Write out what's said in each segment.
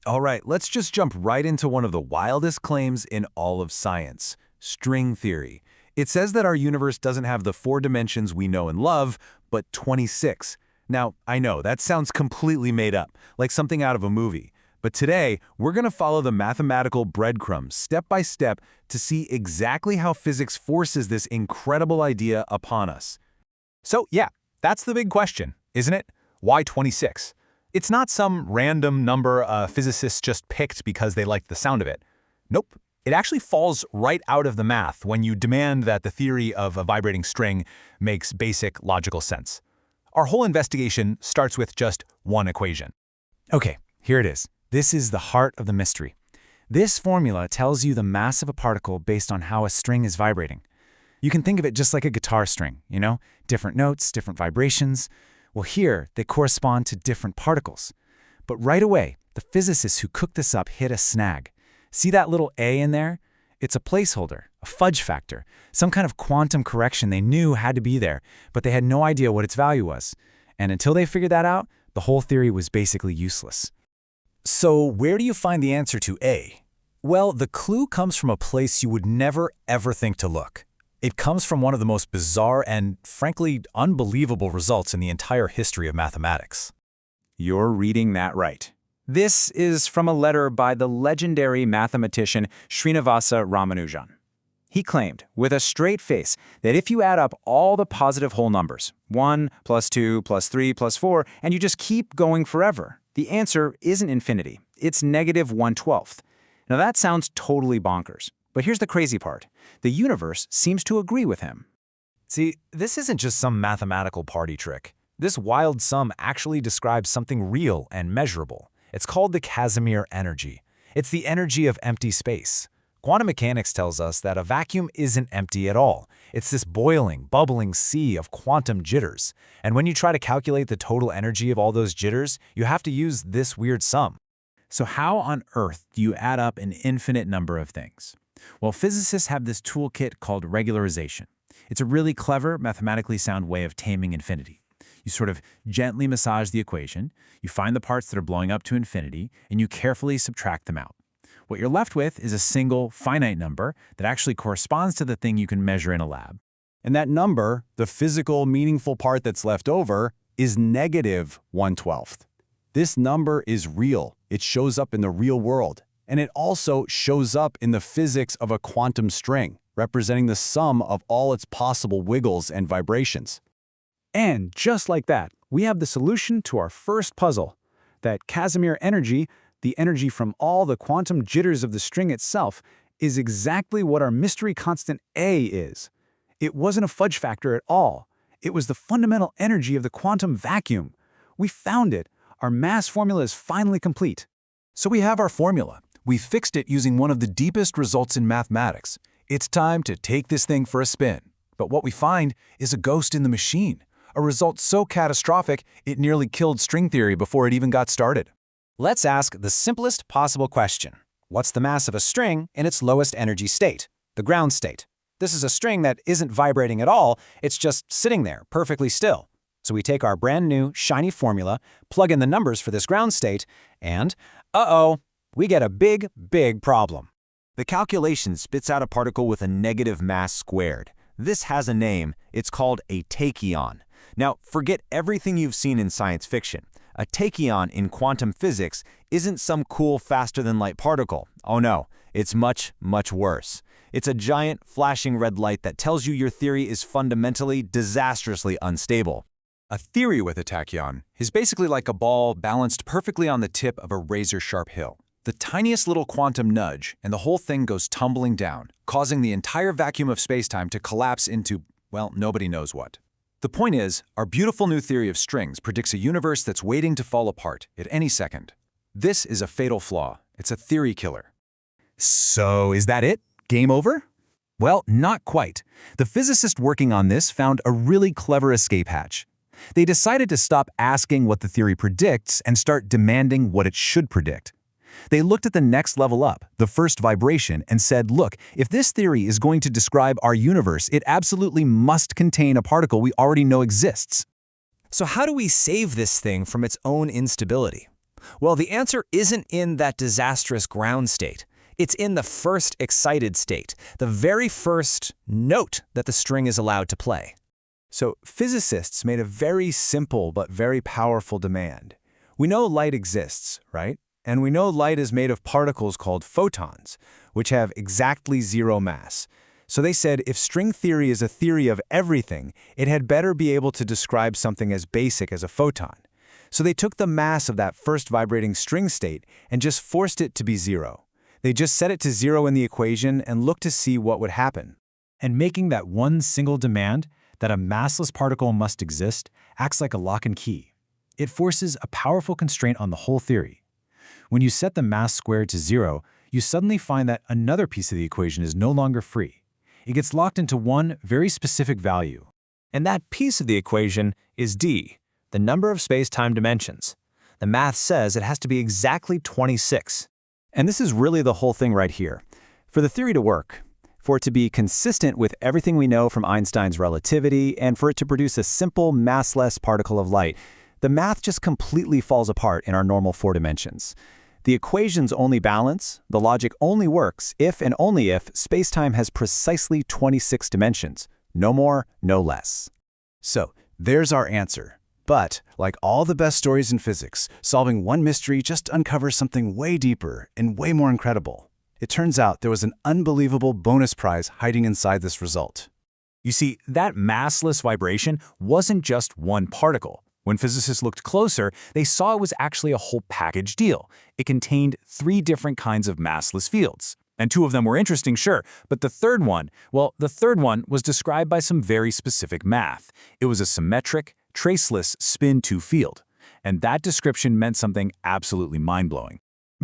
All right, let's just jump right into one of the wildest claims in all of science, string theory. It says that our universe doesn't have the 4 dimensions we know and love, but 26. Now, I know that sounds completely made up, like something out of a movie. But today, we're going to follow the mathematical breadcrumbs step by step to see exactly how physics forces this incredible idea upon us. So yeah, that's the big question, isn't it? Why 26? It's not some random number physicists just picked because they liked the sound of it. Nope. It actually falls right out of the math when you demand that the theory of a vibrating string makes basic logical sense. Our whole investigation starts with just one equation. Okay, here it is. This is the heart of the mystery. This formula tells you the mass of a particle based on how a string is vibrating. You can think of it just like a guitar string, different notes, different vibrations. Well, here, they correspond to different particles. But right away, the physicists who cooked this up hit a snag. See that little A in there? It's a placeholder, a fudge factor, some kind of quantum correction they knew had to be there, but they had no idea what its value was. And until they figured that out, the whole theory was basically useless. So where do you find the answer to A? Well, the clue comes from a place you would never, ever think to look. It comes from one of the most bizarre and, frankly, unbelievable results in the entire history of mathematics. You're reading that right. This is from a letter by the legendary mathematician Srinivasa Ramanujan. He claimed, with a straight face, that if you add up all the positive whole numbers, 1 plus 2 plus 3 plus 4, and you just keep going forever, the answer isn't infinity. It's negative 1/12. Now that sounds totally bonkers. But here's the crazy part. The universe seems to agree with him. See, this isn't just some mathematical party trick. This wild sum actually describes something real and measurable. It's called the Casimir energy. It's the energy of empty space. Quantum mechanics tells us that a vacuum isn't empty at all. It's this boiling, bubbling sea of quantum jitters. And when you try to calculate the total energy of all those jitters, you have to use this weird sum. So how on earth do you add up an infinite number of things? Well, physicists have this toolkit called regularization. It's a really clever, mathematically sound way of taming infinity. You sort of gently massage the equation, you find the parts that are blowing up to infinity, and you carefully subtract them out. What you're left with is a single, finite number that actually corresponds to the thing you can measure in a lab. And that number, the physical, meaningful part that's left over, is negative 1/12. This number is real. It shows up in the real world. And it also shows up in the physics of a quantum string, representing the sum of all its possible wiggles and vibrations. And just like that, we have the solution to our first puzzle. That Casimir energy, the energy from all the quantum jitters of the string itself, is exactly what our mystery constant A is. It wasn't a fudge factor at all. It was the fundamental energy of the quantum vacuum. We found it. Our mass formula is finally complete. So we have our formula. We fixed it using one of the deepest results in mathematics. It's time to take this thing for a spin. But what we find is a ghost in the machine, a result so catastrophic it nearly killed string theory before it even got started. Let's ask the simplest possible question. What's the mass of a string in its lowest energy state, the ground state? This is a string that isn't vibrating at all, it's just sitting there, perfectly still. So we take our brand new, shiny formula, plug in the numbers for this ground state, and, we get a big, big problem. The calculation spits out a particle with a negative mass squared. This has a name. It's called a tachyon. Now, forget everything you've seen in science fiction. A tachyon in quantum physics isn't some cool faster-than-light particle. Oh no, it's much, much worse. It's a giant, flashing red light that tells you your theory is fundamentally, disastrously unstable. A theory with a tachyon is basically like a ball balanced perfectly on the tip of a razor-sharp hill. The tiniest little quantum nudge, and the whole thing goes tumbling down, causing the entire vacuum of spacetime to collapse into, well, nobody knows what. The point is, our beautiful new theory of strings predicts a universe that's waiting to fall apart at any second. This is a fatal flaw. It's a theory killer. So is that it? Game over? Well, not quite. The physicists working on this found a really clever escape hatch. They decided to stop asking what the theory predicts and start demanding what it should predict. They looked at the next level up, the first vibration, and said, look, if this theory is going to describe our universe, it absolutely must contain a particle we already know exists. So how do we save this thing from its own instability? Well, the answer isn't in that disastrous ground state. It's in the first excited state, the very first note that the string is allowed to play. So physicists made a very simple but very powerful demand. We know light exists, right? And we know light is made of particles called photons, which have exactly zero mass. So they said if string theory is a theory of everything, it had better be able to describe something as basic as a photon. So they took the mass of that first vibrating string state and just forced it to be zero. They just set it to zero in the equation and looked to see what would happen. And making that one single demand, that a massless particle must exist, acts like a lock and key. It forces a powerful constraint on the whole theory. When you set the mass squared to zero, you suddenly find that another piece of the equation is no longer free. It gets locked into one very specific value. And that piece of the equation is d, the number of space-time dimensions. The math says it has to be exactly 26. And this is really the whole thing right here. For the theory to work, for it to be consistent with everything we know from Einstein's relativity, and for it to produce a simple massless particle of light, the math just completely falls apart in our normal 4 dimensions. The equations only balance, the logic only works if and only if spacetime has precisely 26 dimensions. No more, no less. So, there's our answer. But, like all the best stories in physics, solving one mystery just uncovers something way deeper and way more incredible. It turns out there was an unbelievable bonus prize hiding inside this result. You see, that massless vibration wasn't just one particle. When physicists looked closer, they saw it was actually a whole package deal. It contained 3 different kinds of massless fields. And 2 of them were interesting, sure, but the third one was described by some very specific math. It was a symmetric, traceless spin 2 field. And that description meant something absolutely mind-blowing.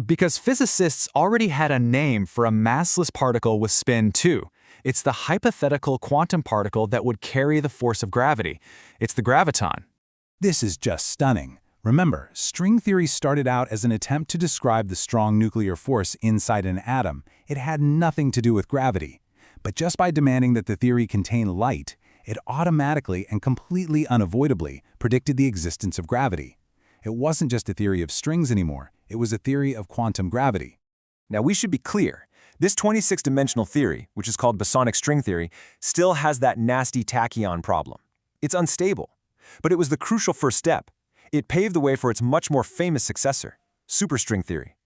Because physicists already had a name for a massless particle with spin 2. It's the hypothetical quantum particle that would carry the force of gravity. It's the graviton. This is just stunning. Remember, string theory started out as an attempt to describe the strong nuclear force inside an atom. It had nothing to do with gravity. But just by demanding that the theory contain light, it automatically and completely unavoidably predicted the existence of gravity. It wasn't just a theory of strings anymore. It was a theory of quantum gravity. Now we should be clear. This 26-dimensional theory, which is called bosonic string theory, still has that nasty tachyon problem. It's unstable. But it was the crucial first step. It paved the way for its much more famous successor, superstring theory.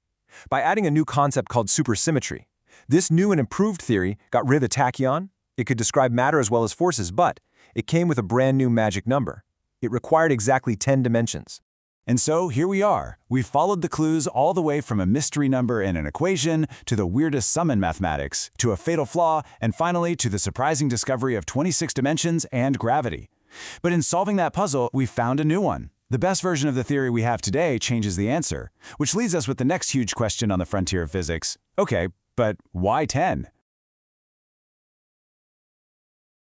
By adding a new concept called supersymmetry, this new and improved theory got rid of the tachyon. It could describe matter as well as forces, but it came with a brand new magic number. It required exactly 10 dimensions. And so here we are. We've followed the clues all the way from a mystery number in an equation to the weirdest sum in mathematics, to a fatal flaw, and finally to the surprising discovery of 26 dimensions and gravity. But in solving that puzzle, we found a new one. The best version of the theory we have today changes the answer, which leaves us with the next huge question on the frontier of physics. Okay, but why 10?